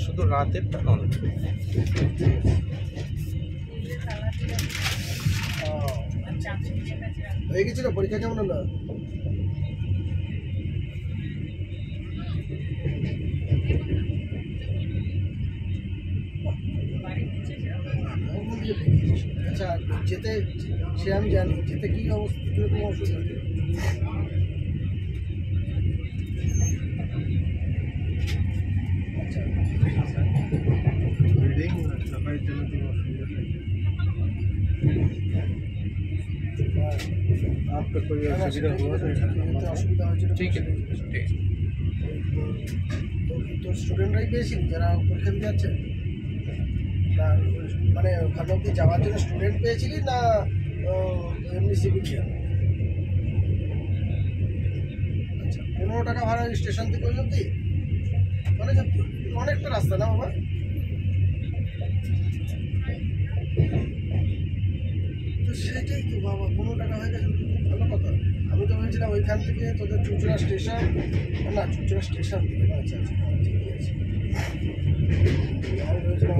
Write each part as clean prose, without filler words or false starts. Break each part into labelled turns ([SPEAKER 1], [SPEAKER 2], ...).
[SPEAKER 1] শুধু রাতেরটা নন।
[SPEAKER 2] হয়ে গেছিল পরীক্ষা কেমন হলো? আচ্ছা, যেতে সে আমি জানি, যেতে কি অবস্থা, কীরকম অসুবিধা হয়েছিল?
[SPEAKER 1] आपका कोई असुविधा हुआ तो
[SPEAKER 2] অসুবিধা হয়েছিল?
[SPEAKER 1] ठीक है, ठीक।
[SPEAKER 2] তো স্টুডেন্টরাই পেয়েছিল যারা পরীক্ষা দিতে যাচ্ছে, না মানে ওখানে অব্দি যাওয়ার জন্য স্টুডেন্ট পেয়েছিলি না এমনি সিভিলিয়ান? আচ্ছা, 15 টাকা ভাড়া স্টেশন থেকে ওই অব্দি, মানে অনেকটা রাস্তা না বাবা? তো সেটাই তো বাবা, 15 টাকা হয়ে গেছে, ভালো কথা। আমি তো ভেবেছিলাম ওইখান থেকে তোদের চুঁচুড়া স্টেশন, না চুঁচুড়া স্টেশন থেকে, আচ্ছা আচ্ছা ঠিকই আছে। আমি ভেবেছিলাম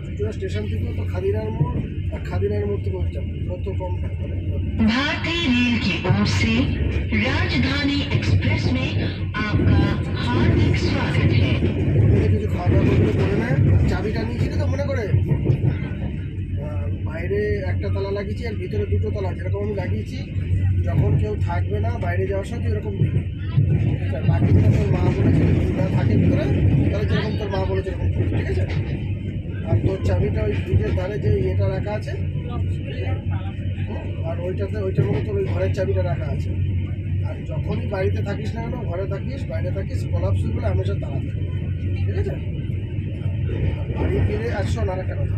[SPEAKER 2] চুঁচুড়া স্টেশন থেকেও তো খাদিরার মোড়, আর খাদিরার মোড় থেকে ওইটা কত কম টাকা।
[SPEAKER 3] भारतीय रेल की ओर से राजधानी एक्सप्रेस में आपका हार्दिक स्वागत है।
[SPEAKER 2] কিছু খাওয়া দাওয়া করে নেয়। চাবিটা নিয়েছিলি তো মনে করে? বাইরে একটা তালা লাগিয়েছি আর ভিতরে দুটো তালা, যেরকম আমি লাগিয়েছি, যখন কেউ থাকবে না বাইরে যাওয়ার সময় এরকম দিবি। বাকি যেটা তোর মা বলেছে না থাকে ভিতরে, তাহলে যেরকম তোর মা বলেছে এরকম করবি, ঠিক আছে? আর তোর চাবিটা ওই ফ্রিজের ধারে যে ইয়েটা রাখা আছে, আর ওইটাতে ওইটার মধ্যে তোর ওই ঘরের চাবিটা রাখা আছে। আর যখনই বাড়িতে থাকিস না কেন, ঘরে থাকিস বাইরে থাকিস, কলাপস বলে হামেশা তাড়া থাকে, ঠিক আছে? বাড়ি ফিরে আর শোন আর একটা কথা,